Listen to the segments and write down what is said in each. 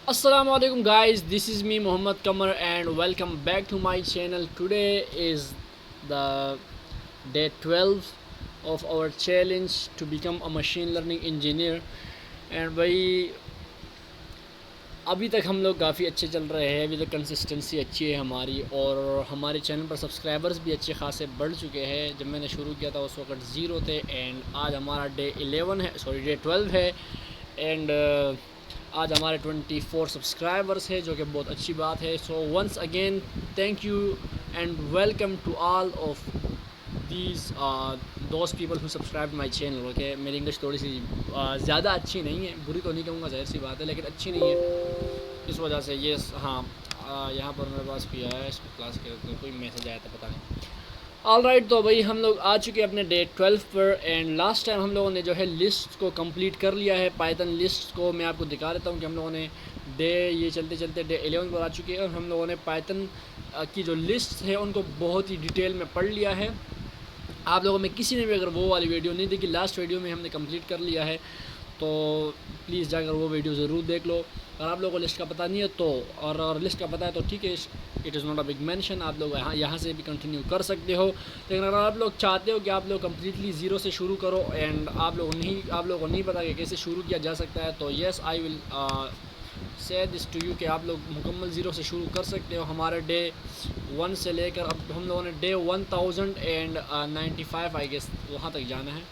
Assalamualaikum guys, this is me Muhammad Kamar and welcome back to my channel. Today is the day 12 of our challenge to become a machine learning engineer and भाई अभी तक हम लोग काफ़ी अच्छे चल रहे हैं। अभी तक कंसिस्टेंसी अच्छी है हमारी और हमारे चैनल पर सब्सक्राइबर्स भी अच्छे खासे बढ़ चुके हैं। जब मैंने शुरू किया था उस वक्त ज़ीरो थे एंड आज हमारा डे 11 है, डे 12 है एंड आज हमारे 24 सब्सक्राइबर्स है जो कि बहुत अच्छी बात है। So once again thank you and welcome to all of these those people who subscribe my channel. Okay, मेरी इंग्लिश थोड़ी सी ज़्यादा अच्छी नहीं है, बुरी तो नहीं कहूँगा, ज़ाहिर सी बात है, लेकिन अच्छी नहीं है। इस वजह से ये हाँ यहाँ पर मेरे पास भी आया, इसको क्लास के तो कोई मैसेज आया था, पता नहीं। ऑल राइट, तो भाई हम लोग आ चुके हैं अपने डे 12 पर एंड लास्ट टाइम हम लोगों ने जो है लिस्ट को कंप्लीट कर लिया है। पाइथन लिस्ट को मैं आपको दिखा देता हूँ कि हम लोगों ने ये चलते चलते डे 11 पर आ चुके हैं और हम लोगों ने पाइथन की जो लिस्ट है उनको बहुत ही डिटेल में पढ़ लिया है। आप लोगों में किसी ने भी अगर वो वाली वीडियो नहीं देखी, लास्ट वीडियो में हमने कंप्लीट कर लिया है, तो प्लीज़ जाकर वो वीडियो ज़रूर देख लो। अगर आप लोगों को लिस्ट का पता नहीं है तो, और अगर लिस्ट का पता है तो ठीक है, it is not a big mention, आप लोग यहाँ से भी कंटिन्यू कर सकते हो। लेकिन अगर आप लोग चाहते हो कि आप लोग कम्प्लीटली ज़ीरो से शुरू करो एंड आप लोगों को नहीं पता कि कैसे शुरू किया जा सकता है, तो yes I will say this to you कि आप लोग मुकम्मल ज़ीरो से शुरू कर सकते हो। हमारे डे 1 से लेकर अब हम लोगों ने डे 1095 आई गेस वहाँ तक जाना है,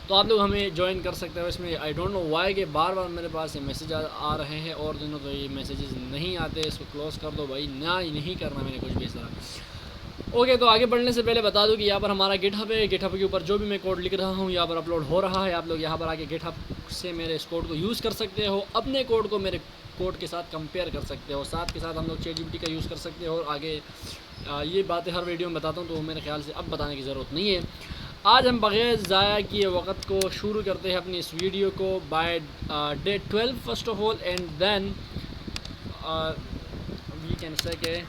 तो आप लोग हमें ज्वाइन कर सकते हो इसमें। आई डोंट नो वाई कि बार बार मेरे पास ये मैसेज आ रहे हैं और दिनों तो ये मैसेजेस नहीं आते। इसको क्लोज़ कर दो भाई, ना ही नहीं करना मैंने कुछ भी इस तरह। ओके, तो आगे बढ़ने से पहले बता दूं कि यहाँ पर हमारा गिटहब है। गिटहब के ऊपर जो भी मैं कोड लिख रहा हूँ यहाँ पर अपलोड हो रहा है। आप लोग यहाँ पर आके गिटहब से मेरे इस कोड को यूज़ कर सकते हो, अपने कोड को मेरे कोड के साथ कंपेयर कर सकते हो। साथ के साथ हम लोग ChatGPT का यूज़ कर सकते हो और आगे ये बातें हर वीडियो में बताता हूँ, तो मेरे ख्याल से अब बताने की ज़रूरत नहीं है। आज हम बग़ैर ज़ाया किए वक्त को शुरू करते हैं अपनी इस वीडियो को by day 12 first of all and then we can say के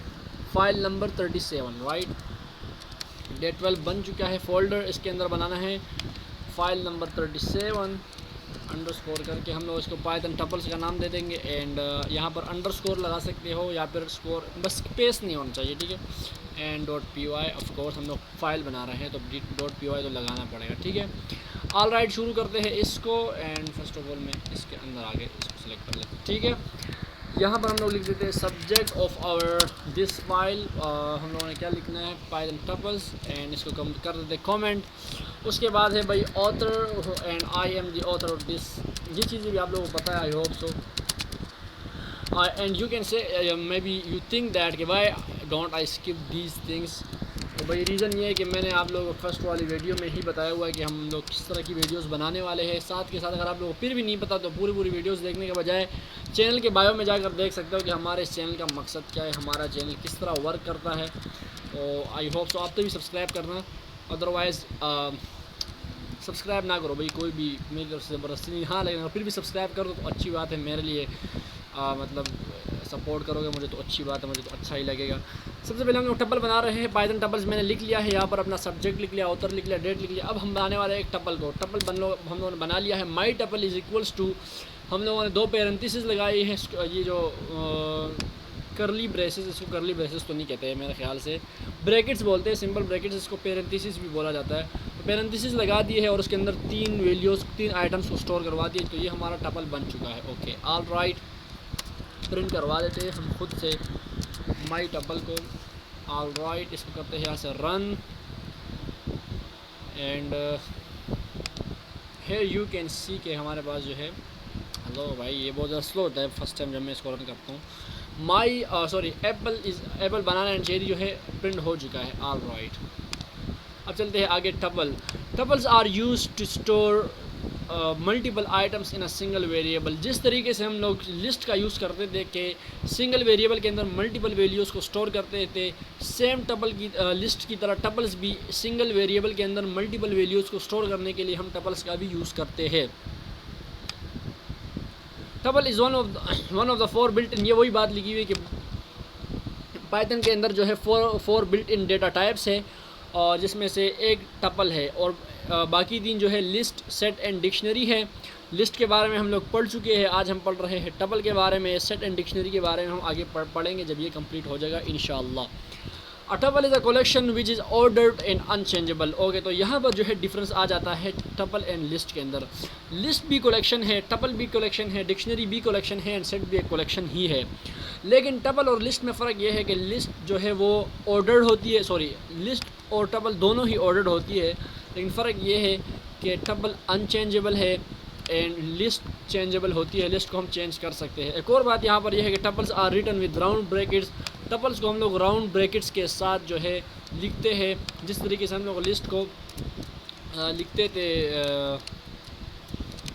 फाइल नंबर 37 राइट। डे 12 बन चुका है फोल्डर, इसके अंदर बनाना है फाइल नंबर 37 अंडरस्कोर करके हम लोग इसको पाइथन टपल्स का नाम दे देंगे एंड यहाँ पर अंडरस्कोर लगा सकते हो या फिर स्कोर, बस स्पेस नहीं होना चाहिए, ठीक है। एंड .py ऑफ कोर्स हम लोग फाइल बना रहे हैं तो .py तो लगाना पड़ेगा, ठीक है। ऑल राइट, शुरू करते हैं इसको एंड फर्स्ट ऑफ ऑल मैं इसके अंदर आगे इसको सेलेक्ट कर लेते हैं, ठीक है। यहाँ पर हम लोग लिख देते हैं subject of our this file. हम लोगों ने क्या लिखना है, पाइथन टपल्स, एंड इसको कम कर देते हैं कमेंट। उसके बाद है भाई author and I am the author of this, ये चीज़ें भी आप लोगों को पता है, I hope so. And you can say may be you think that कि भाई don't I skip these things. तो भाई रीज़न ये है कि मैंने आप लोगों को फर्स्ट वाली वीडियो में ही बताया हुआ है कि हम लोग किस तरह की वीडियोस बनाने वाले हैं। साथ के साथ अगर आप लोगों को फिर भी नहीं पता तो पूरी वीडियोस देखने के बजाय चैनल के बायो में जाकर देख सकते हो कि हमारे इस चैनल का मकसद क्या है, हमारा चैनल किस तरह वर्क करता है। तो आई होप सो आप तो भी सब्सक्राइब करना, अदरवाइज़ सब्सक्राइब ना करो भाई, कोई भी मेरी तरफ से ज़बरदस्ती नहीं। हाँ, लेकिन फिर भी सब्सक्राइब करो तो अच्छी बात है मेरे लिए, मतलब सपोर्ट करोगे मुझे तो अच्छी बात है, मुझे तो अच्छा ही लगेगा। सबसे पहले हम लोग टपल बना रहे हैं। पाइथन टपल्स मैंने लिख लिया है, यहाँ पर अपना सब्जेक्ट लिख लिया, ऑथर लिख लिया, डेट लिख लिया। अब हम बनाने वाले एक टपल को, हम लोगों ने बना लिया है माई टपल इज़ इक्वल्स टू, हम लोगों ने 2 पैरेंथेसिस लगाई है। ये जो करली ब्रेसेस, इसको करली ब्रेसेस तो नहीं कहते हैं मेरे ख्याल से, ब्रैकेट्स बोलते हैं, सिंपल ब्रैकेट्स, इसको पैरेंथेसिस भी बोला जाता है। तो पैरेंथेसिस लगा दिए है और उसके अंदर 3 वैल्यूज़ 3 आइटम्स को स्टोर करवा दिए, तो ये हमारा टपल बन चुका है। ओके, ऑल राइट, प्रिंट करवा देते हैं हम खुद से माई टपल को। ऑल राइट, इसको करते हैं यहाँ से run and here you can see के हमारे पास जो है, हेलो भाई ये बहुत ज़्यादा स्लो होता है फर्स्ट टाइम जब मैं इसको रन करता हूँ। माई एप्पल बनाना एंड चेरी जो है प्रिंट हो चुका है। ऑल राइट, अब चलते हैं आगे। Tuples are use to store multiple items in a single variable. जिस तरीके से हम लोग लिस्ट का यूज़ करते थे कि सिंगल वेरिएबल के अंदर मल्टीपल वैल्यूज़ को स्टोर करते थे, सेम टपल की लिस्ट की तरह टपल्स भी सिंगल वेरिएबल के अंदर मल्टीपल वैल्यूज़ को स्टोर करने के लिए हम टपल्स का भी यूज़ करते हैं। Tuple is one of the 4 built in, ये वही बात लिखी हुई है कि पाइथन के अंदर जो है 4 बिल्ट इन डेटा टाइप्स है और जिसमें से एक टपल है और बाकी 3 जो है लिस्ट, सेट एंड डिक्शनरी है। लिस्ट के बारे में हम लोग पढ़ चुके हैं। आज हम पढ़ रहे हैं टपल के बारे में, सेट एंड डिक्शनरी के बारे में हम आगे पढ़ेंगे जब ये कंप्लीट हो जाएगा इंशाअल्लाह। A tuple is a collection which is ordered and unchangeable. Okay, तो यहाँ पर जो है डिफरेंस आ जाता है टपल एंड लिस्ट के अंदर। लिस्ट भी कलेक्शन है, टपल भी कलेक्शन है, डिक्शनरी भी कलेक्शन है एंड सेट भी एक कलेक्शन ही है। लेकिन टपल और लिस्ट में फ़र्क ये है कि लिस्ट जो है वो ऑर्डर्ड होती है, लिस्ट और टपल दोनों ही ऑर्डर्ड होती है, लेकिन फ़र्क ये है कि टपल अनचेंजेबल है एंड लिस्ट चेंजेबल होती है। लिस्ट को हम चेंज कर सकते हैं। एक और बात यहाँ पर यह है कि tuples are written with round brackets. Tuples को हम लोग राउंड ब्रैकेट्स के साथ जो है लिखते हैं, जिस तरीके से हम लोग लिस्ट को लिखते थे,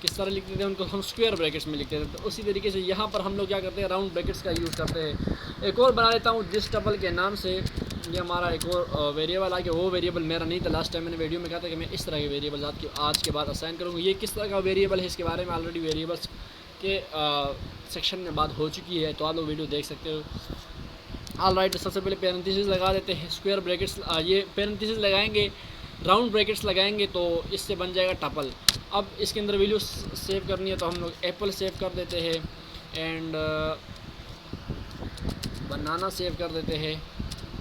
किस तरह लिखते थे उनको हम स्क्वायर ब्रैकेट्स में लिखते थे, तो उसी तरीके से यहाँ पर हम लोग क्या करते हैं, राउंड ब्रैकेट्स का यूज़ करते हैं। एक और बना लेता हूँ दिस टपल के नाम से। ये हमारा एक और वेरिएबल आ गया। वो वेरिएबल मेरा नहीं था, लास्ट टाइम मैंने वीडियो में कहा था कि मैं इस तरह के वेरिएबल आज के बाद असाइन करूँगा। ये किस तरह का वेरिएबल है इसके बारे में ऑलरेडी वेरिएबल्स के सेक्शन में बात हो चुकी है, तो आप लोग वीडियो देख सकते हो। ऑल राइट, सबसे पहले पैरेंथेसिस लगा देते हैं, स्क्वायर ब्रैकेट्स, ये पैरेंथेसिस लगाएंगे, राउंड ब्रैकेट्स लगाएंगे तो इससे बन जाएगा टपल। अब इसके अंदर वैल्यू सेव करनी है तो हम लोग एप्पल सेव कर देते हैं एंड बनाना सेव कर देते हैं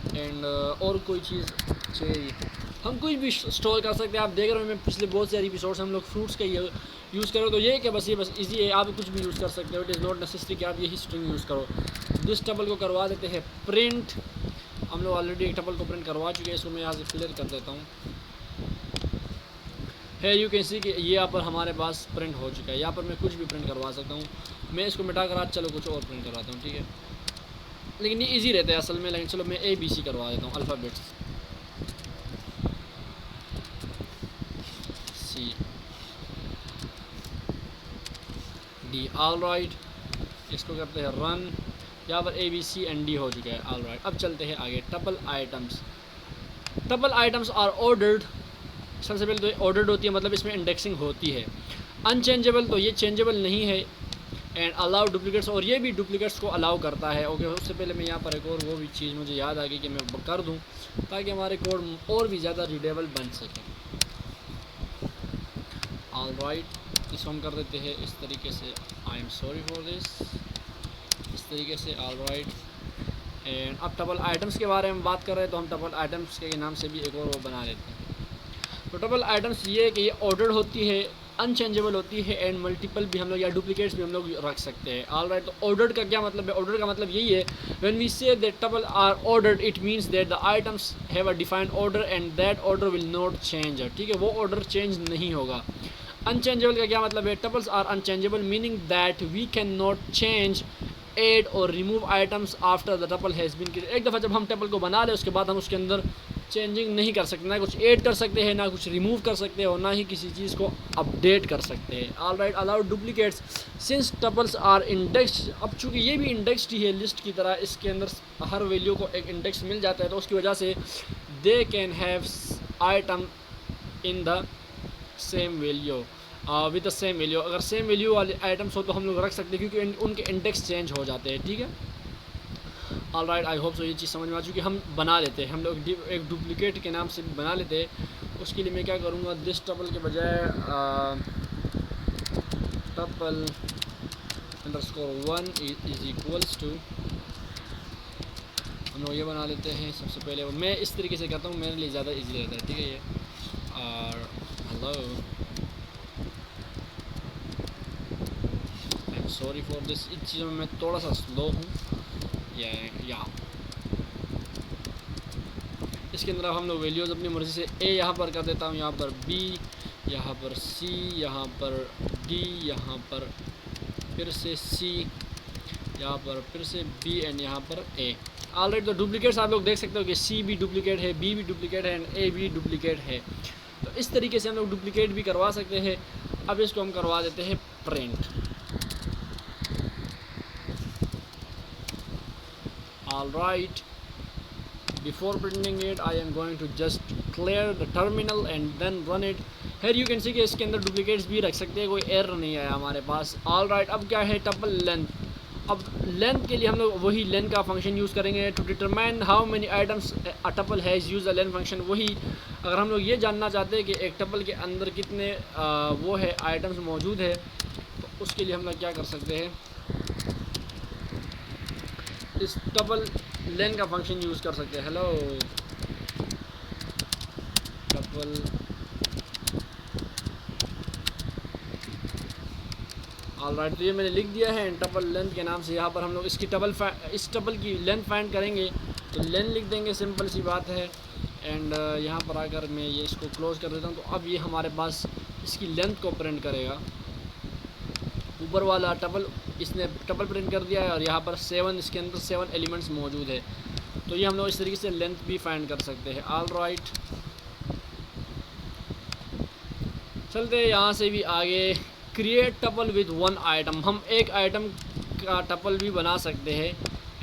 एंड और कोई चीज़ चाहिए हम कुछ भी स्टोर कर सकते हैं। आप देख रहे हो मैं पिछले बहुत सारे एपिसोड्स हम लोग फ्रूट्स का यूज़ करो, तो ये कि बस इजी है, आप कुछ भी यूज़ कर सकते हो। इट इज़ नॉट नेसेसरी कि आप यही स्ट्रिंग यूज़ करो। दिस टपल को करवा देते हैं प्रिंट। हम लोग ऑलरेडी एक टपल को प्रिंट करवा चुके हैं, इसको मैं यहाँ से क्लियर कर देता हूँ। है यू कैन सी कि ये यहाँ पर हमारे पास प्रिंट हो चुका है। यहाँ पर मैं कुछ भी प्रिंट करवा सकता हूँ। मैं इसको मिटा कर आज चलो कुछ और प्रिंट करवाता हूँ, ठीक है, लेकिन ये इजी रहता है असल में। लेकिन चलो मैं ABC करवा देता हूँ, अल्फ़ाबेट्स CD। ऑल राइट, इसको करते हैं रन। यहाँ पर ABC and D हो चुका है। ऑल राइट, अब चलते हैं आगे। Tuple items. Tuple items are ordered. सबसे पहले तो ऑर्डर्ड होती है, मतलब इसमें इंडेक्सिंग होती है। अनचेंजेबल, तो ये चेंजेबल नहीं है। एंड अलाउ डुप्लीकेट्स, और ये भी डुप्लीकेट्स को अलाउ करता है। ओके, उससे पहले मैं यहाँ पर एक और वो भी चीज़ मुझे याद आ गई कि मैं कर दूँ ताकि हमारे कोड और भी ज़्यादा रीडेबल बन सके। ऑल राइट, इसको हम कर देते हैं इस तरीके से। आई एम सॉरी फॉर दिस, इस तरीके से। ऑल राइट, एंड अब टपल आइटम्स के बारे में बात कर रहे हैं, तो हम टपल आइटम्स के नाम से भी एक और वो बना लेते हैं। तो टपल आइटम्स ये है कि ये ऑर्डर होती है, अनचेंजेबल होती है एंड मल्टीपल भी हम लोग या डुप्लीकेट्स भी हम लोग रख सकते हैं। ऑल राइट, तो ऑर्डर्ड का क्या मतलब है? ऑर्डर का मतलब यही है, when we say that tuple are ordered it means that the items have a defined order and that order will not change. ठीक है, वो ऑर्डर चेंज नहीं होगा। अनचेंजेबल का क्या मतलब है? Tuples are unchangeable meaning that we can not change, add or remove items after the tuple has been created. एक दफ़ा जब हम टपल को बना लें उसके बाद हम उसके अंदर चेंजिंग नहीं कर सकते, ना कुछ ऐड कर सकते हैं, ना कुछ रिमूव कर सकते हैं, और ना ही किसी चीज़ को अपडेट कर सकते हैं। All right, allowed duplicates since tuples are indexed. अब चूँकि ये भी इंडेक्स्ड ही है लिस्ट की तरह, इसके अंदर हर वैल्यू को एक इंडेक्स मिल जाता है, तो उसकी वजह से they can have item in the same value with the same value. अगर सेम वैल्यू वाले आइटम्स हो तो हम लोग रख सकते हैं, क्योंकि उनके इंडेक्स चेंज हो जाते हैं। ठीक है, all right, I hope so ये चीज़ समझ में आ चुकी। हम बना लेते हैं, हम लोग एक डुप्लीकेट के नाम से भी बना लेते हैं। उसके लिए मैं क्या करूँगा, दिस टपल के बजाय टपल _1 इज इक्वल्स टू, हम लोग ये बना लेते हैं। सबसे पहले मैं इस तरीके से करता हूँ, मेरे लिए ज़्यादा ईजी रहता है। ठीक है, ये और hello, I am sorry for this, इन चीज़ों में मैं थोड़ा सा स्लो हूँ। या इसके अंदर हम लोग वैल्यूज़ अपनी मर्ज़ी से ए यहाँ पर कर देता हूँ, यहाँ पर बी, यहाँ पर सी, यहाँ पर डी, यहाँ पर फिर से सी, यहाँ पर फिर से बी एंड यहाँ पर ए। ऑलराइट, तो डुप्लीकेट्स आप लोग देख सकते हो कि सी भी डुप्लीकेट है, बी भी डुप्लीकेट है एंड ए भी डुप्लीकेट है। तो इस तरीके से हम लोग डुप्लीकेट भी करवा सकते हैं। अब इसको हम करवा देते हैं print. All right, before printing it I am going to just clear the terminal and then run it. Here you can see कि इसके अंदर डुप्लीकेट्स भी रख सकते हैं, कोई एरर नहीं आया हमारे पास। ऑल राइट, अब क्या है, टपल लेंथ। अब लेंथ के लिए हम लोग वही लेंथ का फंक्शन यूज़ करेंगे। To determine how many items a tuple has use the length function. वही अगर हम लोग ये जानना चाहते हैं कि एक टपल के अंदर कितने वो है आइटम्स मौजूद है, उसके लिए हम लोग क्या कर सकते हैं, इस टपल लेन का फंक्शन यूज़ कर सकते हैं। हेलो टपल ऑलराइट, तो ये मैंने लिख दिया है टपल लेंथ के नाम से। यहाँ पर हम लोग इसकी इस टपल की लेंथ फाइंड करेंगे तो लेंथ लिख देंगे, सिंपल सी बात है। एंड यहाँ पर आकर मैं ये इसको क्लोज़ कर देता हूँ, तो अब ये हमारे पास इसकी लेंथ को प्रिंट करेगा। ऊपर वाला टपल इसने टपल प्रिंट कर दिया है और यहाँ पर 7, इसके अंदर 7 एलिमेंट्स मौजूद है। तो ये हम लोग इस तरीके से लेंथ भी फाइंड कर सकते हैं। ऑलराइट, चलते हैं यहाँ से भी आगे। क्रिएट टपल विद 1 आइटम, हम एक आइटम का टपल भी बना सकते हैं।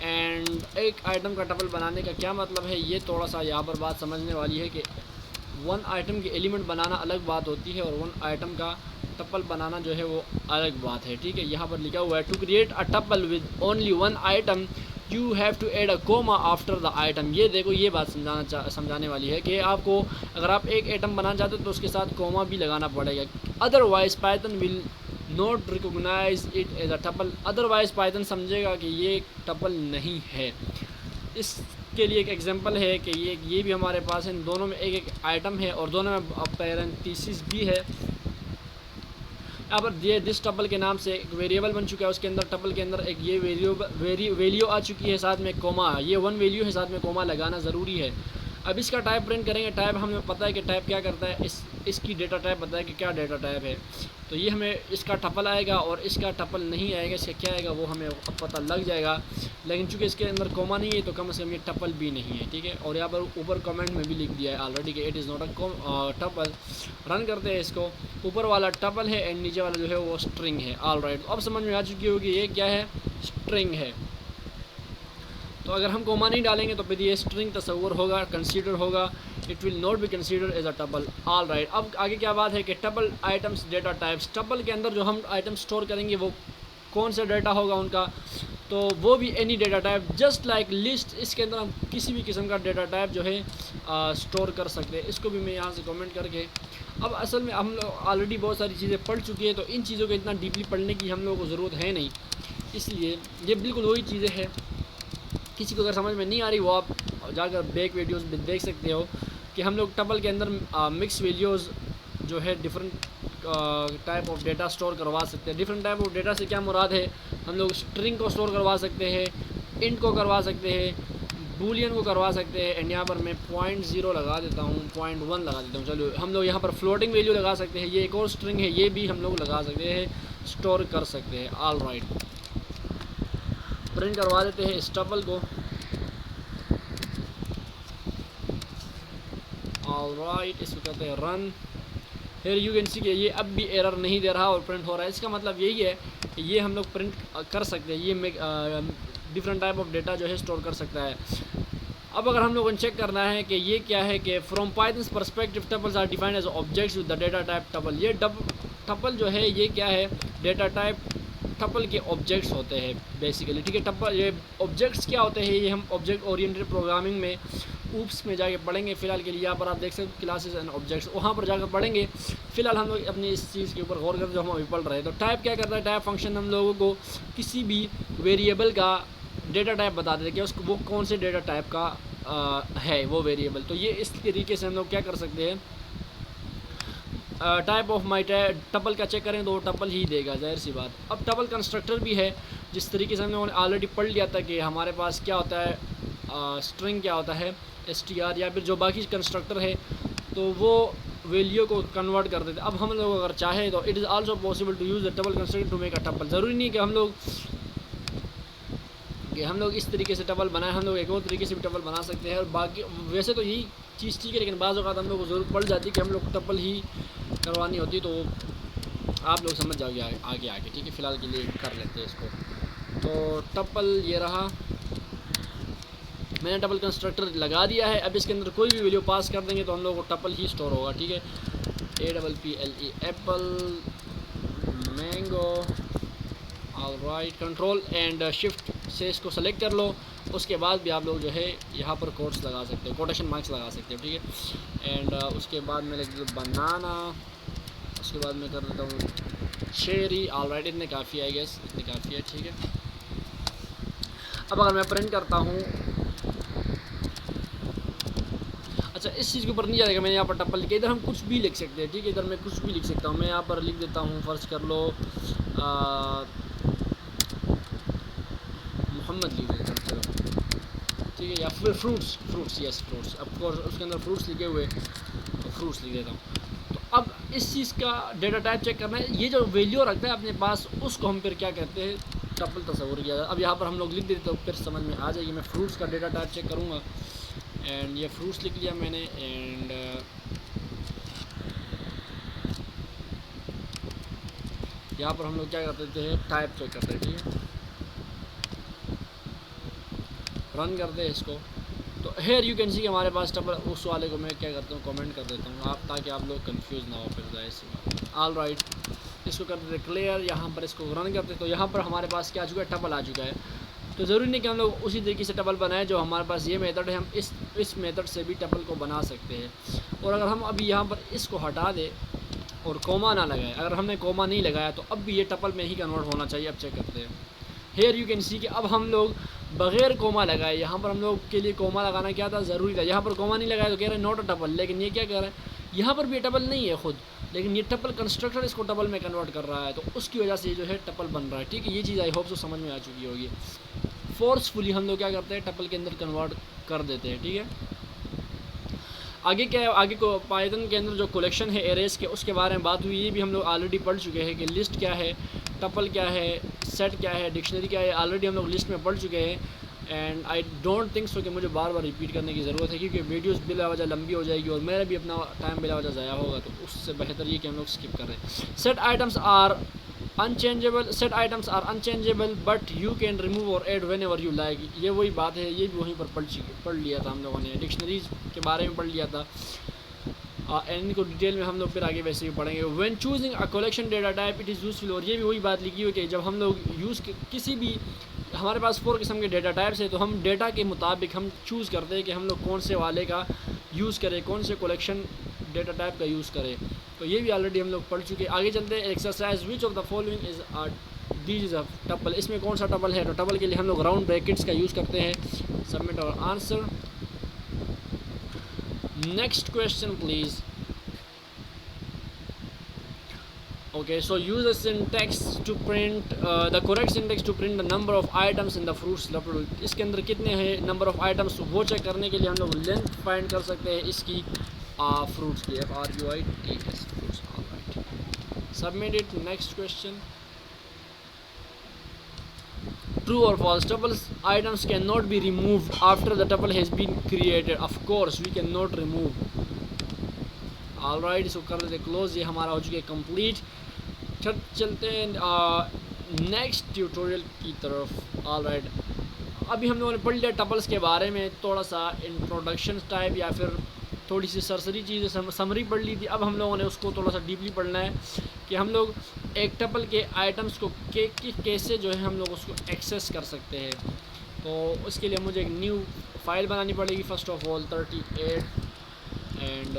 एंड एक आइटम का टपल बनाने का क्या मतलब है, ये थोड़ा सा यहाँ पर बात समझने वाली है कि 1 आइटम के एलिमेंट बनाना अलग बात होती है और 1 आइटम का टपल बनाना जो है वो अलग बात है। ठीक है, यहाँ पर लिखा हुआ है to create a tuple with only 1 item you have to add a comma after the item. ये देखो, ये बात समझाने वाली है कि आपको अगर आप एक आइटम बनाना चाहते हो तो उसके साथ कोमा भी लगाना पड़ेगा, otherwise Python will not recognize it as a tuple. Otherwise Python समझेगा कि ये एक टपल नहीं है। इसके लिए एक एग्जांपल है कि ये भी हमारे पास है, दोनों में एक एक आइटम है और दोनों में पैरेंथेसिस भी है। यहाँ पर ये दिस टपल के नाम से एक वेरिएबल बन चुका है, उसके अंदर टपल के अंदर एक ये वैल्यू आ चुकी है, साथ में कोमा, ये 1 वैल्यू है, साथ में कोमा लगाना ज़रूरी है। अब इसका टाइप प्रिंट करेंगे। टाइप हमें पता है कि टाइप क्या करता है, इसकी डेटा टाइप पता है कि क्या डेटा टाइप है। तो ये हमें इसका टपल आएगा और इसका टपल नहीं आएगा, इसका क्या आएगा वो हमें अब पता लग जाएगा। लेकिन चूँकि इसके अंदर कोमा नहीं है तो कम से कम ये टपल भी नहीं है। ठीक है, और यहाँ पर ऊपर कमेंट में भी लिख दिया है ऑलरेडी कि it is not a tuple. Run करते हैं इसको, ऊपर वाला टपल है एंड नीचे वाला जो है वो स्ट्रिंग है। ऑलराइट, अब समझ में आ चुकी होगी ये क्या है, स्ट्रिंग है। तो अगर हम कोमा नहीं डालेंगे तो फिर ये स्ट्रिंग तस्वर होगा, कंसीडर होगा, it will not be consider as a tuple. All right, अब आगे क्या बात है कि tuple items data types, tuple के अंदर जो हम आइटम स्टोर करेंगे वो कौन सा डेटा होगा उनका, तो वो भी any data type just like list. इसके अंदर हम किसी भी किस्म का डेटा टाइप जो है स्टोर कर सकते हैं। इसको भी मैं यहाँ से कमेंट करके, अब असल में हम लोग ऑलरेडी बहुत सारी चीज़ें पढ़ चुकी है तो इन चीज़ों को इतना डीपली पढ़ने की हम लोगों को ज़रूरत है नहीं, इसलिए ये बिल्कुल वही चीज़ें हैं। किसी को अगर समझ में नहीं आ रही वो आप जाकर बैक वीडियोस में देख सकते हो कि हम लोग टपल के अंदर मिक्स वैल्यूज़ जो है different type of data store करवा सकते हैं। डिफरेंट टाइप ऑफ डेटा से क्या मुराद है, हम लोग स्ट्रिंग को स्टोर करवा सकते हैं, इंट को करवा सकते हैं, बूलियन को करवा सकते हैं। एंड यहाँ पर मैं 0.0 लगा देता हूँ, 0.1 लगा देता हूँ। चलो हम लोग यहाँ पर फ्लोटिंग वैल्यू लगा सकते हैं, ये एक और स्ट्रिंग है, ये भी हम लोग लगा सकते हैं, स्टोर कर सकते हैं। ऑल राइट, प्रिंट करवा देते हैं इस टपल को। ऑलराइट, इसको कहते हैं रन। फिर यू कैन सी कि ये अब भी एरर नहीं दे रहा और प्रिंट हो रहा है। इसका मतलब यही है कि ये हम लोग प्रिंट कर सकते हैं, ये डिफरेंट टाइप ऑफ डेटा जो है स्टोर कर सकता है। अब अगर हम लोगों को चेक करना है कि ये क्या है कि from Python's perspective tuples are defined as objects with the data type tuple. ये टपल जो है ये क्या है, डेटा टाइप टपल के ऑब्जेक्ट्स होते हैं बेसिकली। ठीक है, टपल ये ऑब्जेक्ट्स क्या होते हैं, ये हम ऑब्जेक्ट ओरिएंटेड प्रोग्रामिंग में ऊप्स में जाके पढ़ेंगे। फिलहाल के लिए यहाँ पर आप देख सकते हो क्लासेस एंड ऑब्जेक्ट्स, वहाँ पर जाकर पढ़ेंगे। फिलहाल हम लोग अपनी इस चीज़ के ऊपर गौर करते जो हम अभी पढ़ रहे हैं। तो टाइप क्या करता है, टाइप फंक्शन हम लोगों को किसी भी वेरिएबल का डेटा टाइप बता देते कि उसको वो कौन से डेटा टाइप का है वो वेरिएबल। तो ये इस तरीके से हम लोग क्या कर सकते हैं, टाइप ऑफ माई टपल का चेक करें तो वो टपल ही देगा, जाहिर सी बात। अब टपल कंस्ट्रक्टर भी है, जिस तरीके से हम लोगों ने ऑलरेडी पढ़ लिया था कि हमारे पास क्या होता है, स्ट्रिंग क्या होता है, str, या फिर जो बाकी कंस्ट्रक्टर है तो वो वैल्यू को कन्वर्ट कर देते। अब हम लोग अगर चाहें तो it is also possible to use the tuple constructor to make a tuple. ज़रूरी नहीं कि हम लोग इस तरीके से टपल बनाएं, हम लोग एक और तरीके से भी टपल बना सकते हैं। और बाकी वैसे तो यही चीज़ ठीक है, लेकिन बाज़ औक़ात हम लोग को ज़रूरत पड़ जाती है कि हम लोग टपल ही करवानी होती, तो आप लोग समझ जाओगे आगे। ठीक है, फ़िलहाल के लिए कर लेते हैं इसको। तो टपल ये रहा, मैंने टपल कंस्ट्रक्टर लगा दिया है। अब इसके अंदर कोई भी वैल्यू पास कर देंगे तो हम लोग को टपल ही स्टोर होगा। ठीक है, APPLE Apple, mango. Alright, control and shift से इसको सेलेक्ट कर लो। उसके बाद भी आप लोग जो है यहाँ पर कोट्स लगा सकते हो, कोटेशन मार्क्स लगा सकते हो। ठीक है, एंड उसके बाद मैं लिख दूँ बनाना, उसके बाद मैं कर देता हूँ चेरी। ऑलराइट, इतने काफ़ी है, गेस इतने काफ़ी है, ठीक है। अब अगर मैं प्रिंट करता हूँ, अच्छा इस चीज़ के ऊपर नहीं जाएगा, मैंने यहाँ पर टप्पल लिखा, इधर हम कुछ भी लिख सकते हैं, ठीक है। इधर मैं कुछ भी लिख सकता हूँ, मैं यहाँ पर लिख देता हूँ, फ़र्ज़ कर लो मोहम्मद लिख देता हूँ, चलो ठीक है। या फिर फ्रूट्स, यस फ्रूट्स, ऑफकोर्स उसके अंदर फ्रूट्स लिखे हुए, तो फ्रूट्स लिख देता हूँ। तो अब इस चीज़ का डेटा टाइप चेक करना है, ये जो वैल्यू रखता है अपने पास, उसको हम फिर क्या कहते हैं, टप्पल तस्वुर किया जाए। अब यहाँ पर हम लोग लिख देते तो फिर समझ में आ जाएगी। मैं फ्रूट्स का डेटा टाइप चेक करूँगा, एंड ये फ्रूट्स लिख लिया मैंने, एंड यहाँ पर हम लोग क्या करते थे, टाइप चेक करते हैं, ठीक है। रन करते हैं इसको, तो हेयर यू कैन सी कि हमारे पास टप्पल, उस वाले को मैं क्या करता हूँ, कमेंट कर देता हूँ आप, ताकि आप लोग कंफ्यूज ना हो फिर जाए इसी बात। ऑल राइट, इसको कर देते क्लियर, यहाँ पर इसको रन करते, तो यहाँ पर हमारे पास क्या आ चुका है, टप्पल आ चुका है। तो ज़रूरी नहीं कि हम लोग उसी तरीके से टप्पल बनाएं जो हमारे पास ये मेथड है, हम इस मेथड से भी टप्पल को बना सकते हैं। और अगर हम अभी यहाँ पर इसको हटा दें और कोमा ना लगाए, अगर हमने कोमा नहीं लगाया तो अब भी ये टप्पल में ही कन्वर्ट होना चाहिए। अब चेक करते हैं, हेयर यू कैन सी कि अब हम लोग बग़ैर कोमा लगाए, यहाँ पर हम लोग के लिए कोमा लगाना क्या था, ज़रूरी था। यहाँ पर कोमा नहीं लगाया तो कह रहे हैं नॉट अ टप्पल, लेकिन ये क्या कह रहा है, यहाँ पर भी टप्पल नहीं है खुद, लेकिन ये टप्पल कंस्ट्रक्टर इसको टप्पल में कन्वर्ट कर रहा है, तो उसकी वजह से ये जो है टप्पल बन रहा है, ठीक है। ये चीज़ आई होप तो समझ में आ चुकी होगी। फोर्सफुली हम लोग क्या करते हैं, टप्पल के अंदर कन्वर्ट कर देते हैं, ठीक है। आगे क्या है, आगे को पाइथन के अंदर जो कलेक्शन है एरेज के, उसके बारे में बात हुई, ये भी हम लोग ऑलरेडी पढ़ चुके हैं कि लिस्ट क्या है, टप्पल क्या है, सेट क्या है, डिक्शनरी क्या है, ऑलरेडी हम लोग लिस्ट में पढ़ चुके हैं। And I don't think so कि मुझे बार बार रिपीट करने की ज़रूरत है, क्योंकि वीडियोस बिला वजह लंबी हो जाएगी और मेरा भी अपना टाइम बिला वजह ज़ाया होगा, तो उससे बेहतर ये कि हम लोग स्किप कर रहे हैं। Set items are unchangeable, set items are unchangeable but you can remove or add whenever you like. ये वही बात है, ये भी वहीं पर पढ़ लिया था हम लोगों ने, डिक्शनरीज के बारे में पढ़ लिया था। इनको डिटेल में हम लोग फिर आगे वैसे भी पढ़ेंगे। When choosing a collection data type it is useful, और ये भी वही बात लिखी हुई कि जब हम लोग किसी भी, हमारे पास 4 किस्म के डेटा टाइप्स है, तो हम डेटा के मुताबिक हम चूज़ करते हैं कि हम लोग कौन से वाले का यूज़ करें, कौन से कलेक्शन डेटा टाइप का यूज़ करें। तो ये भी ऑलरेडी हम लोग पढ़ चुके हैं। आगे चलते हैं, exercise which of the following is this is a tuple, इसमें कौन सा टप्पल है, तो टप्पल के लिए हम लोग राउंड ब्रैकेट्स का यूज़ करते हैं। सबमिट और answer. Next question please. Okay, so use the syntax to print the correct syntax to print the number of items in the fruits tuple। इसके अंदर कितने हैं नंबर ऑफ आइटम्स, वो check करने के लिए हम लोग लेंथ फाइंड कर सकते हैं इसकी फ्रूट्स की, FRUITS fruits. Alright, submit it. Next question, true or false, tuples items can not be removed after the tuple has been created. Of course we can not remove. Alright, इसको कर देते close, ये हमारा हो चुका है complete. चलते हैं नेक्स्ट ट्यूटोरियल की तरफ। ऑलराइट, अभी हम लोगों ने पढ़ लिया टपल्स के बारे में, थोड़ा सा इंट्रोडक्शन टाइप या फिर थोड़ी सी सरसरी चीज़ें समरी पढ़ ली थी। अब हम लोगों ने उसको थोड़ा सा डीपली पढ़ना है कि हम लोग एक टपल के आइटम्स को कैसे जो है हम लोग उसको एक्सेस कर सकते हैं। तो उसके लिए मुझे एक न्यू फाइल बनानी पड़ेगी फ़र्स्ट ऑफ ऑल 38 एंड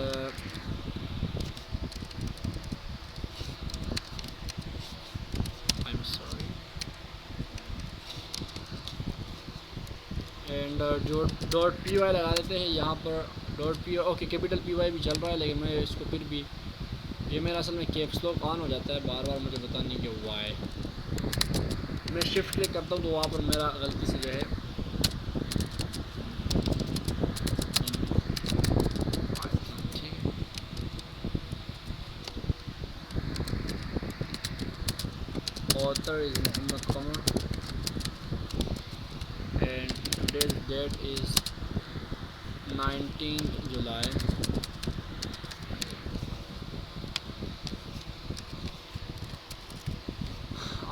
जो .py लगा देते हैं यहाँ पर .py। ओके, कैपिटल py भी चल रहा है, लेकिन मैं इसको फिर भी, ये मेरा असल में कैप्स लॉक ऑन हो जाता है बार बार, मुझे पता नहीं कि वाई। मैं शिफ्ट क्लिक करता हूँ तो वहाँ पर मेरा गलती से जो है author is Mohammad Qamar and today's date is 19th July।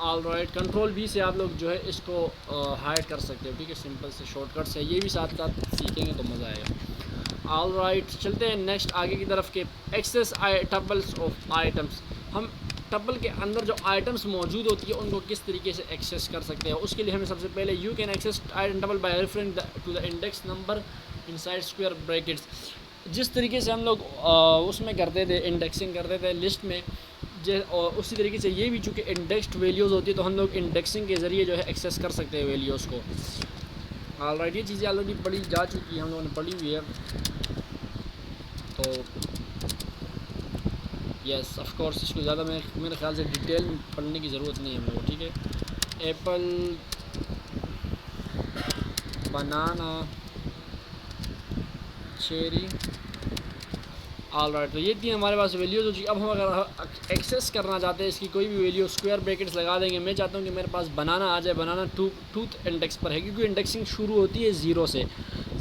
All right, control V से आप लोग जो है इसको हाइड कर सकते हो, ठीक है, सिंपल से शॉर्टकट से। ये भी साथ साथ सीखेंगे तो मज़ा आएगा। ऑलराइट, चलते हैं नेक्स्ट आगे की तरफ के एक्सेस टपल्स ऑफ आइटम्स। हम टपल के अंदर जो आइटम्स मौजूद होती है उनको किस तरीके से एक्सेस कर सकते हैं। उसके लिए हमें सबसे पहले you can access item tuple by referring to the index number inside square brackets. जिस तरीके से हम लोग उसमें करते थे, इंडेक्सिंग करते थे लिस्ट में, और उसी तरीके से ये भी चूँकि इंडेक्स्ड वैल्यूज़ होती है तो हम लोग इंडेक्सिंग के ज़रिए जो है एक्सेस कर सकते हैं वैल्यूज़ को। ऑलराइट, ये चीज़ें ऑलरेडी पढ़ी जा चुकी हैं, हम लोगों ने पढ़ी हुई है। तो यस ऑफ कोर्स इसको ज़्यादा मेरे ख्याल से डिटेल पढ़ने की ज़रूरत नहीं है हम लोग, ठीक है। एप्पल, बनाना, चेरी, ऑलराइट, तो ये थी हमारे पास वैल्यूज़ हो चुकी। अब हम अगर एक्सेस करना चाहते हैं इसकी कोई भी वैल्यू, स्क्वायर ब्रैकेट्स लगा देंगे। मैं चाहता हूँ कि मेरे पास बनाना आ जाए, बनाना टूथ इंडेक्स पर है क्योंकि इंडेक्सिंग शुरू होती है 0 से।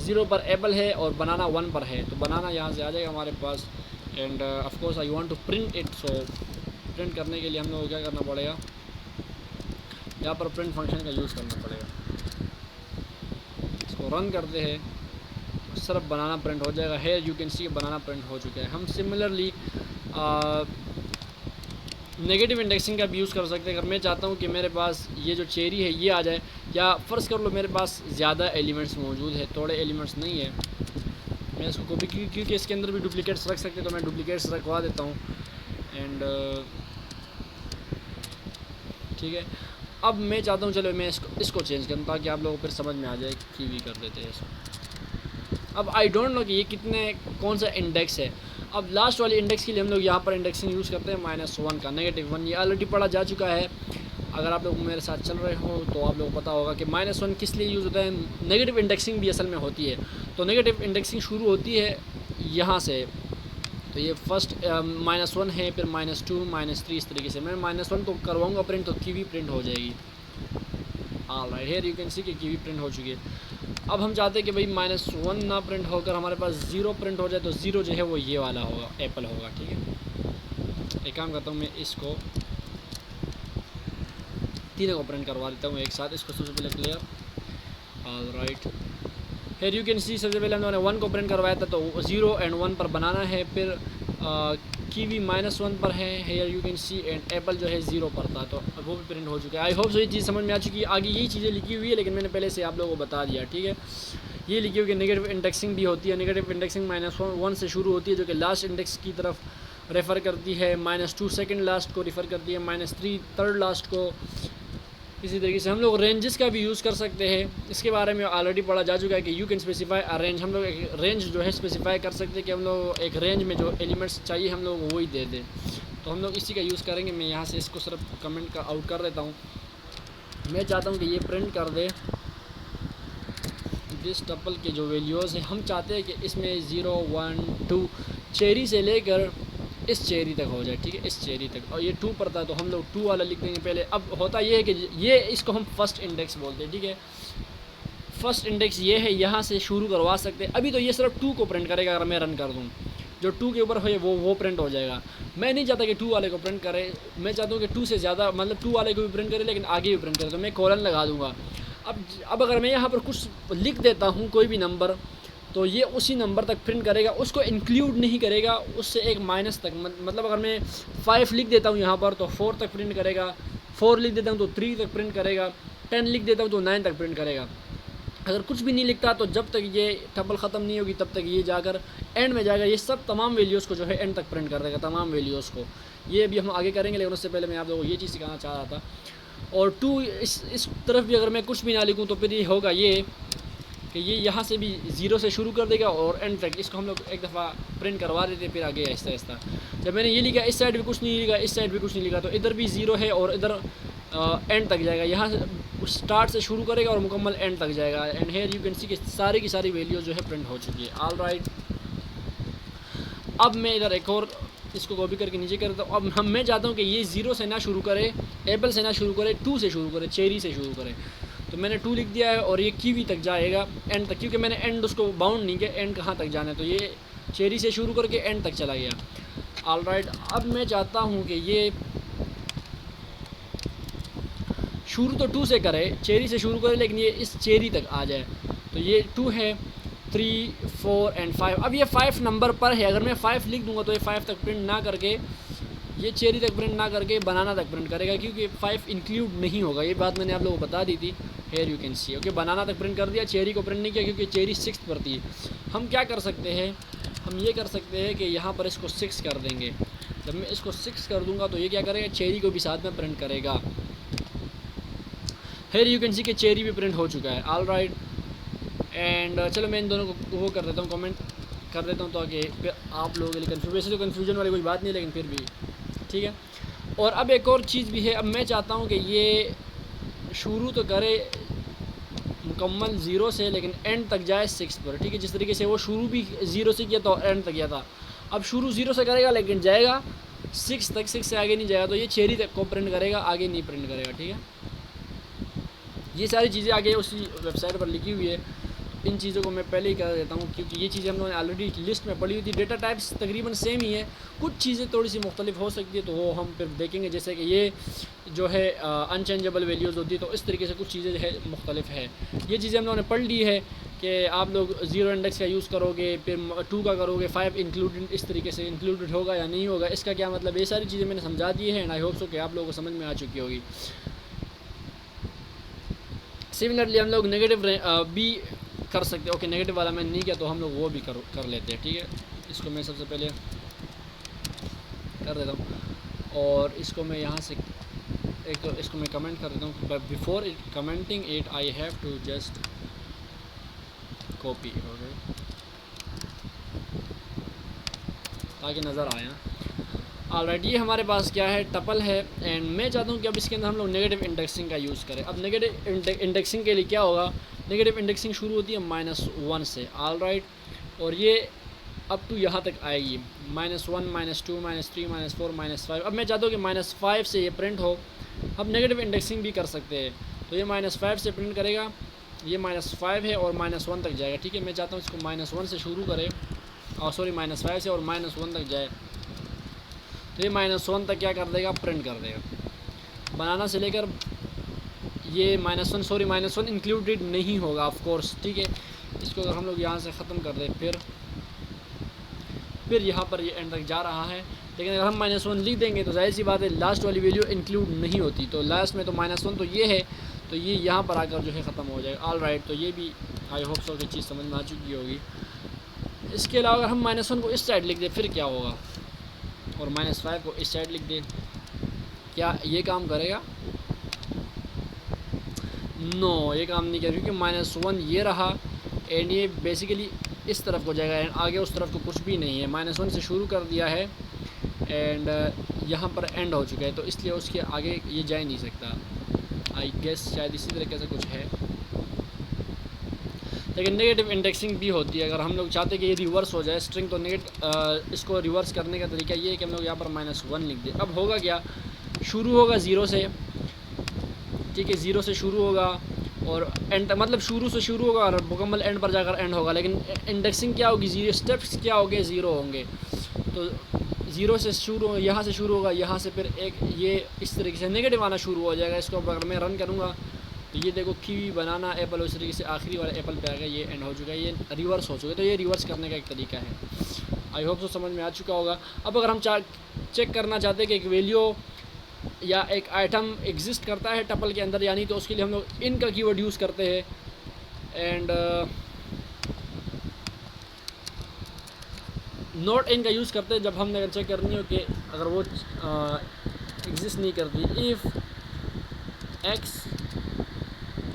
0 पर एप्पल है और बनाना 1 पर है, तो बनाना यहाँ से आ जाएगा हमारे पास। And of course I want to print it, so print करने के लिए हम लोग को क्या करना पड़ेगा, यहाँ पर प्रिंट फंक्शन का यूज़ करना पड़ेगा। इसको रन करते हैं, सिर्फ बनाना प्रिंट हो जाएगा। Here you can see banana print हो चुका है। हम सिमिलरली नेगेटिव इंडेक्सिंग का भी यूज़ कर सकते हैं। अगर मैं चाहता हूँ कि मेरे पास ये जो चेरी है ये आ जाए, या फ़र्ज़ कर लो मेरे पास ज़्यादा एलिमेंट्स मौजूद है, थोड़े एलिमेंट्स नहीं है, मैं इसको कॉपी क्योंकि इसके अंदर भी डुप्लीकेट्स रख सकते हैं तो मैं डुप्लीकेट्स रखवा देता हूँ। एंड ठीक है, अब मैं चाहता हूँ चलो मैं इसको चेंज करूँ ताकि आप लोगों को फिर समझ में आ जाए। कीवी कर देते हैं इसको। अब आई डोंट नो कि ये कौन सा इंडेक्स है। अब लास्ट वाली इंडेक्स के लिए हम लोग यहाँ पर इंडेक्सिंग यूज़ करते हैं -1 का, -1 ये ऑलरेडी पढ़ा जा चुका है। अगर आप लोग मेरे साथ चल रहे हो तो आप लोगों को पता होगा कि -1 किस लिए यूज़ होता है। नेगेटिव इंडेक्सिंग भी असल में होती है, तो नेगेटिव इंडेक्सिंग शुरू होती है यहाँ से। तो ये फर्स्ट -1 है, फिर -2, -3, इस तरीके से मैं -1 तो करवाऊँगा प्रिंट, तो कीवी प्रिंट हो जाएगी। Alright, here you can see कि कीवी प्रिंट हो चुकी है। अब हम चाहते हैं कि भाई -1 ना प्रिंट होकर हमारे पास 0 प्रिंट हो जाए, तो 0 जो है वो ये वाला होगा, एप्पल होगा, ठीक है। एक काम करता हूँ, मैं इसको तीनों को प्रिंट करवा देता हूँ एक साथ। इसको सबसे पहले clear, alright, here you can सी सबसे पहले हम लोगों ने 1 को प्रिंट करवाया था, तो 0 और 1 पर बनाना है, फिर कीवी -1 पर है, here you can see, and apple जो है 0 पर था, तो वो भी प्रिंट हो चुका है। आई होप सो ये चीज़ समझ में आ चुकी है। आगे यही चीज़ें लिखी हुई है लेकिन मैंने पहले से आप लोगों को बता दिया, ठीक है। ये लिखी हुई कि नेगेटिव इंडेक्सिंग भी होती है। नेगेटिव इंडेक्सिंग -1 से शुरू होती है जो कि लास्ट इंडेक्स की तरफ रेफ़र करती है, -2 सेकेंड लास्ट को रेफ़र करती है, -3 थर्ड लास्ट को। इसी तरीके से हम लोग रेंजेस का भी यूज़ कर सकते हैं। इसके बारे में ऑलरेडी पढ़ा जा चुका है कि you can specify a range. हम लोग एक रेंज जो है स्पेसिफाई कर सकते हैं कि हम लोग एक रेंज में जो एलिमेंट्स चाहिए हम लोग वही दे दें, तो हम लोग इसी का यूज़ करेंगे। मैं यहाँ से इसको सिर्फ कमेंट का आउट कर देता हूँ। मैं चाहता हूँ कि ये प्रिंट कर दे दिस टपल के जो वैल्यूज़ हैं। हम चाहते हैं कि इसमें 0, 1, 2 चेरी से लेकर इस चेरी तक हो जाए, ठीक है, इस चेरी तक। और ये 2 पर था तो हम लोग 2 वाला लिख देंगे पहले। अब होता ये है कि ये इसको हम फर्स्ट इंडेक्स बोलते हैं, ठीक है। फर्स्ट इंडेक्स ये है, यहाँ से शुरू करवा सकते हैं। अभी तो ये सिर्फ 2 को प्रिंट करेगा। अगर मैं रन कर दूँ जो 2 के ऊपर हो वो प्रिंट हो जाएगा। मैं नहीं चाहता कि 2 वाले को प्रिंट करे, मैं चाहता हूँ कि 2 से ज़्यादा, मतलब 2 वाले को भी प्रिंट करे लेकिन आगे भी प्रिंट करे, तो मैं कोलन लगा दूँगा। अब अगर मैं यहाँ पर कुछ लिख देता हूँ कोई भी नंबर, तो ये उसी नंबर तक प्रिंट करेगा, उसको इंक्लूड नहीं करेगा उससे एक माइनस तक। मतलब अगर मैं 5 लिख देता हूँ यहाँ पर तो 4 तक प्रिंट करेगा, 4 लिख देता हूँ तो 3 तक प्रिंट करेगा, 10 लिख देता हूँ तो 9 तक प्रिंट करेगा। अगर कुछ भी नहीं लिखता तो जब तक ये टपल ख़त्म नहीं होगी तब तक ये जाकर एंड में जाएगा। ये सब तमाम वैल्यूज़ को जो है एंड तक प्रिंट कर देगा, तमाम वैल्यूज़ को। ये भी हम आगे करेंगे लेकिन उससे पहले मैं आप लोगों को ये चीज़ सिखाना चाह रहा था। और 2 इस तरफ भी अगर मैं कुछ भी ना लिखूँ तो फिर ये होगा ये कि ये यहाँ से भी 0 से शुरू कर देगा और एंड तक। इसको हम लोग एक दफ़ा प्रिंट करवा देते फिर आगे आहिस्ता आहिस्ता। जब मैंने ये लिखा, इस साइड भी कुछ नहीं लिखा, इस साइड भी कुछ नहीं लिखा, तो इधर भी 0 है और इधर एंड तक जाएगा। यहाँ से स्टार्ट से शुरू करेगा और मुकम्मल एंड तक जाएगा। And here you can see कि सारी की सारी वैल्यूज़ जो है प्रिंट हो चुकी है। ऑल राइट, अब मैं इधर एक और इसको कॉपी करके नीचे करता हूँ। अब मैं चाहता हूँ कि ये 0 से ना शुरू करे, एप्पल से ना शुरू करे, 2 से शुरू करे, चेरी से शुरू करे। तो मैंने 2 लिख दिया है और ये कीवी तक जाएगा एंड तक, क्योंकि मैंने एंड उसको बाउंड नहीं किया एंड कहाँ तक जाना है। तो ये चेरी से शुरू करके एंड तक चला गया। ऑल राइट, अब मैं चाहता हूँ कि ये शुरू तो 2 से करे, चेरी से शुरू करे, लेकिन ये इस चेरी तक आ जाए। तो ये 2 है, 3, 4 एंड 5। अब ये 5 नंबर पर है। अगर मैं 5 लिख दूंगा तो ये 5 तक प्रिंट ना करके, ये चेरी तक प्रिंट ना करके बनाना तक प्रिंट करेगा, क्योंकि 5 इंक्लूड नहीं होगा। ये बात मैंने आप लोगों को बता दी थी। Here you can see, okay, banana तक प्रिंट कर दिया, चेरी को प्रिंट नहीं किया क्योंकि चेरी 6 पर थी। हम क्या कर सकते हैं, हम ये कर सकते हैं कि यहाँ पर इसको 6 कर देंगे। जब मैं इसको 6 कर दूंगा तो ये क्या करेगा, चेरी को भी साथ में प्रिंट करेगा। हेयर यू कैन सी कि चेरी भी प्रिंट हो चुका है। ऑल राइट, एंड चलो मैं इन दोनों को वो कर देता हूँ, कमेंट कर देता हूँ ताकि फिर आप लोगों के लिए कन्फ्यूजन, वैसे तो कन्फ्यूजन वाली कोई बात नहीं लेकिन फिर भी ठीक है। और अब एक और चीज़ भी है, अब मैं चाहता हूँ कि ये शुरू तो करे मुकम्मल 0 से लेकिन एंड तक जाए 6 पर, ठीक है। जिस तरीके से वो शुरू भी 0 से किया था और एंड तक किया था, अब शुरू 0 से करेगा लेकिन जाएगा 6 तक, 6 से आगे नहीं जाएगा। तो ये चेरी तक को प्रिंट करेगा, आगे नहीं प्रिंट करेगा, ठीक है। ये सारी चीज़ें आगे उसी वेबसाइट पर लिखी हुई है। इन चीज़ों को मैं पहले ही कर देता हूँ क्योंकि ये चीज़ें हम लोगों ने ऑलरेडी लिस्ट में पढ़ी हुई थी। डेटा टाइप्स तकरीबन सेम ही है, कुछ चीज़ें थोड़ी सी मुख्तलिफ हो सकती है तो वो हम फिर देखेंगे। जैसे कि ये जो है अनचेंजेबल वैल्यूज़ होती है, तो इस तरीके से कुछ चीज़ें है मुख्तलिफ है। ये चीज़ें हम लोगों ने पढ़ ली है कि आप लोग 0 इंडेक्स का यूज़ करोगे, फिर 2 का करोगे, 5 इंक्लूडेड, इस तरीके से इंक्लूडेड होगा या नहीं होगा, इसका क्या मतलब, ये सारी चीज़ें मैंने समझा दी है एंड आई होप सो कि आप लोगों को समझ में आ चुकी होगी। सिमिलरली हम लोग नेगेटिव भी कर सकते हैं। ओके, नेगेटिव वाला मैंने नहीं किया तो हम लोग वो भी कर लेते हैं, ठीक है। इसको मैं सबसे पहले कर देता हूँ और इसको मैं यहाँ से एक तो इसको मैं कमेंट कर देता हूँ, but before it commenting it I have to just copy, okay, ताकि नज़र आए। ऑलराइट, ये हमारे पास क्या है, टपल है एंड मैं चाहता हूँ कि अब इसके अंदर हम लोग नेगेटिव इंडेक्सिंग का यूज़ करें। अब नेगेटिव इंडेक्सिंग के लिए क्या होगा, नेगेटिव इंडेक्सिंग शुरू होती है -1 से। ऑलराइट, और ये अप टू यहाँ तक आएगी, -1, -2, -3, -4, -5। अब मैं चाहता हूँ कि -5 से ये प्रिंट हो। अब नेगेटिव इंडेक्सिंग भी कर सकते हैं, तो ये -5 से प्रिंट करेगा, ये -5 है और -1 तक जाएगा, ठीक है। मैं चाहता हूँ इसको -1 से शुरू करे, और सॉरी -5 से और -1 तक जाए, तो ये -1 तक क्या कर देगा, प्रिंट कर देगा। बनाना से लेकर ये -1, सॉरी -1 इंक्लूडेड नहीं होगा ऑफ कोर्स, ठीक है। इसको अगर हम लोग यहाँ से ख़त्म कर दें, फिर यहाँ पर ये एंड तक जा रहा है, लेकिन अगर हम -1 लिख देंगे तो जाहिर सी बात है लास्ट वाली वैल्यू इंक्लूड नहीं होती, तो लास्ट में तो -1 तो ये है, तो ये यहाँ पर आकर जो है ख़त्म हो जाएगा। ऑल राइट, तो ये भी आई होप सो की चीज़ समझ में आ चुकी होगी। इसके अलावा अगर हम -1 को इस साइड लिख दें फिर क्या होगा, और -5 को इस साइड लिख दें, क्या ये काम करेगा? नो, ये काम नहीं करेगा क्योंकि -1 ये रहा एंड ये बेसिकली इस तरफ को जाएगा एंड आगे उस तरफ को कुछ भी नहीं है। -1 से शुरू कर दिया है एंड यहाँ पर एंड हो चुका है, तो इसलिए उसके आगे ये जा ही नहीं सकता। आई गेस शायद इसी तरीके से कुछ है, लेकिन नेगेटिव इंडेक्सिंग भी होती है। अगर हम लोग चाहते हैं कि ये रिवर्स हो जाए स्ट्रिंग, तो इसको रिवर्स करने का तरीका ये है कि हम लोग यहाँ पर -1 लिख दें। अब होगा क्या, शुरू होगा 0 से, ठीक है, 0 से शुरू होगा और एंड मतलब शुरू से शुरू होगा और मुकम्मल एंड पर जाकर एंड होगा, लेकिन इंडेक्सिंग क्या होगी, 0 स्टेप्स क्या होंगे, 0 होंगे। तो 0 से शुरू, यहाँ से शुरू होगा, यहाँ से फिर एक ये इस तरीके से नेगेटिव आना शुरू हो जाएगा। इसको अगर मैं रन करूँगा तो ये देखो, कीवी, बनाना, एप्पल, उस तरीके से आखिरी वाला एप्पल पे आ गया, ये एंड हो चुका है, ये रिवर्स हो चुका है। तो ये रिवर्स करने का एक तरीका है, आई होप सो समझ में आ चुका होगा। अब अगर हम चेक करना चाहते हैं कि एक वैल्यू या एक आइटम एग्जिस्ट करता है टपल के अंदर या नहीं, तो उसके लिए हम लोग इन का कीवर्ड यूज़ करते हैं एंड नॉट इन का यूज़ करते हैं जब हमने अगर चेक करनी हो कि अगर वो एग्जिस्ट नहीं करती। इफ़ एक्स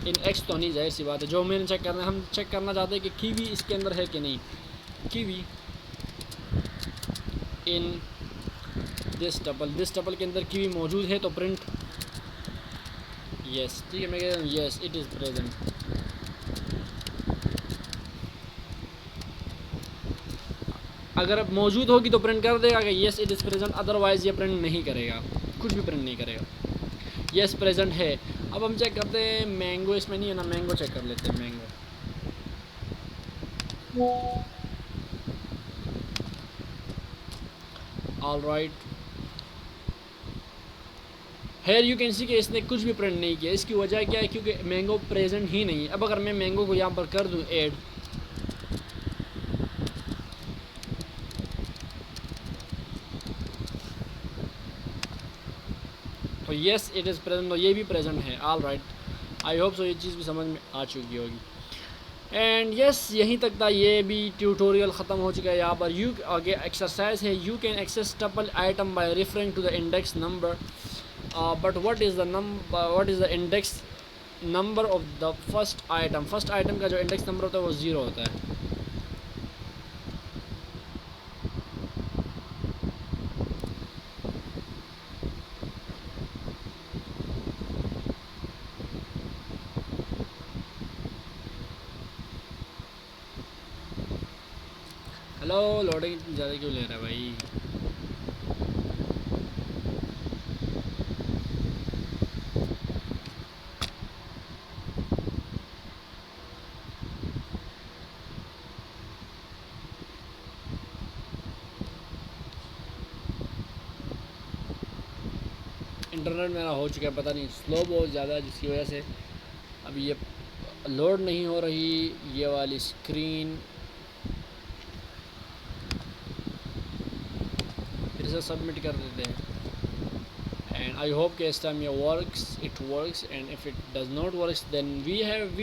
इन एक्स तो नहीं, जाहिर सी बात है। जो मैंने चेक करना है, हम चेक करना चाहते हैं कि कीवी इसके अंदर है कि नहीं। कीवी इन दिस टपल के अंदर कीवी मौजूद है तो प्रिंट यस, ठीक है। मैं कह रहा हूँ यस इट इज़ प्रेजेंट। अगर मौजूद होगी तो प्रिंट कर देगा कि yes it is present, otherwise ये प्रिंट नहीं करेगा, कुछ भी प्रिंट नहीं करेगा। यस प्रेजेंट है। अब हम चेक करते हैं, मैंगो इसमें नहीं है ना, मैंगो चेक कर लेते हैं। Mango all right, here you can see कि इसने कुछ भी प्रिंट नहीं किया। इसकी वजह क्या है, क्योंकि मैंगो प्रेजेंट ही नहीं है। अब अगर मैं मैंगो को यहाँ पर कर दूँ ऐड, तो येस इट इज़ प्रेजेंट, तो ये भी प्रेजेंट है। All right, I hope so ये चीज़ भी समझ में आ चुकी होगी। एंड यस यहीं तक था, ये भी ट्यूटोरियल ख़त्म हो चुका है। यहाँ पर यू आगे एक्सरसाइज है, you can access tuple item by referring to the index number, but what is the index number of the first item. First item का जो इंडेक्स नंबर होता है वो 0 होता है। हेलो, लोडिंग ज़्यादा क्यों ले रहा है भाई? इंटरनेट मेरा हो चुका है, पता नहीं स्लो बहुत ज़्यादा, जिसकी वजह से अभी ये लोड नहीं हो रही ये वाली स्क्रीन। फिर से सबमिट कर देते हैं and I hope this time it works, and if it does not works then we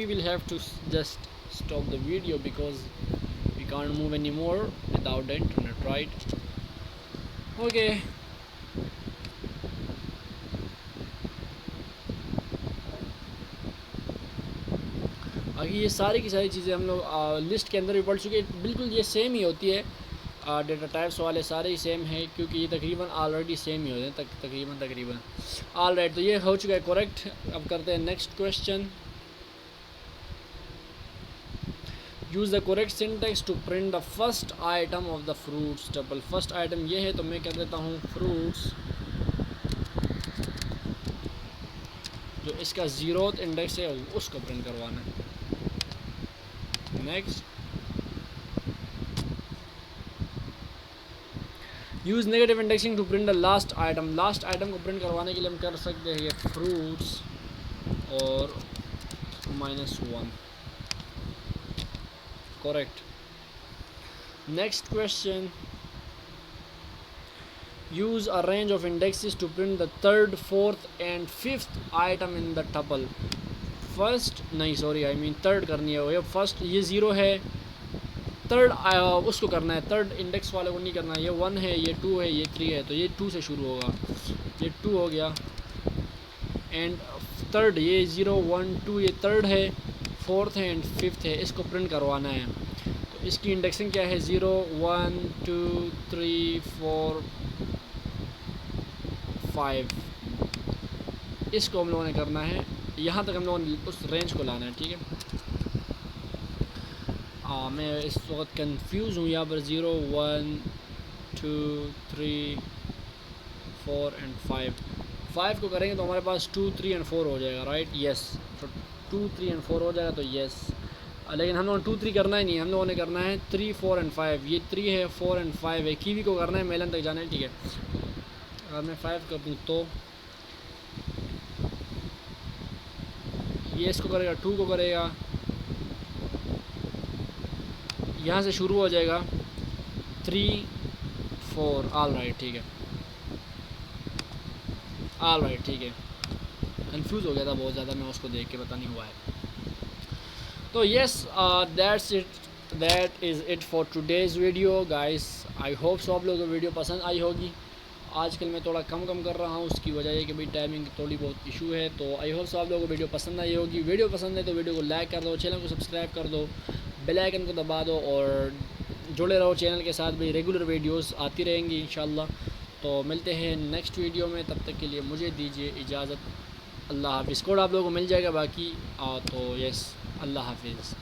will have to just stop the video because we can't move anymore without the internet, right? Okay, आगे ये सारी की सारी चीज़ें हम लोग list के अंदर भी पढ़ चुके हैं, बिल्कुल ये सेम ही होती है। डेटा टाइप्स वाले सारे ही सेम हैं क्योंकि ये तकरीबन ऑलरेडी सेम ही होते हैं, तकरीबन ऑल राइट। तो ये हो चुका है करेक्ट। अब करते हैं next question. Use the correct syntax to print the first item of the fruits tuple. First item ये है तो मैं कह देता हूँ फ्रूट्स, जो इसका 0th इंडेक्स है उसको प्रिंट करवाना है। Next, use negative indexing to print the last item. Last item को प्रिंट करवाने के लिए हम कर सकते हैं ये फ्रूट्स और -1, correct. Next question, use a range of indexes to print the third, fourth and fifth item in the tuple. First नहीं सॉरी आई मीन थर्ड करनी है। ये फर्स्ट ये 0 है, थर्ड उसको करना है, थर्ड इंडेक्स वाले को नहीं करना है। ये 1 है, ये 2 है, ये 3 है, तो ये 2 से शुरू होगा। ये 2 हो गया एंड थर्ड ये 0 1 2 ये थर्ड है, फोर्थ है एंड फिफ्थ है, इसको प्रिंट करवाना है। तो इसकी इंडेक्सिंग क्या है? 0 1 2 3 4 5, इसको हम लोगों ने करना है। यहाँ तक हम लोगों ने उस रेंज को लाना है, ठीक है। मैं इस वक्त कंफ्यूज हूँ यहाँ पर। 0 1 2 3 4 एंड 5 को करेंगे तो हमारे पास 2 3 एंड 4 हो जाएगा, राइट? यस, तो 2 3 एंड 4 हो जाएगा तो यस। लेकिन हम लोगों ने 2 3 करना ही नहीं, हम लोगों ने करना है 3 4 एंड 5। ये 3 है, 4 एंड 5 है। कीवी को करना है मेलन तक जाना है, ठीक है। अगर मैं 5 कर दूँ तो ये इसको करेगा, 2 को करेगा, यहाँ से शुरू हो जाएगा 3 4। ऑल राइट, ठीक है, ऑल राइट, ठीक है। कंफ्यूज हो गया था बहुत ज़्यादा मैं उसको देख के, पता नहीं हुआ है। तो yes, that is it for today's video guys. I hope so आप लोगों को वीडियो पसंद आई होगी। आजकल मैं थोड़ा कम कर रहा हूँ, उसकी वजह है कि भाई टाइमिंग की थोड़ी बहुत इशू है। तो आई होप सो आप लोगों को वीडियो पसंद आई होगी। वीडियो पसंद है तो वीडियो को लाइक कर दो, चैनल को सब्सक्राइब कर दो, बेल आइकन को दबा दो और जुड़े रहो चैनल के साथ। भी रेगुलर वीडियोस आती रहेंगी इंशाल्लाह। तो मिलते हैं नेक्स्ट वीडियो में, तब तक के लिए मुझे दीजिए इजाज़त। अल्लाह हाफिज़। कोड आप लोगों को मिल जाएगा बाकी। तो यस, अल्लाह हाफिज़।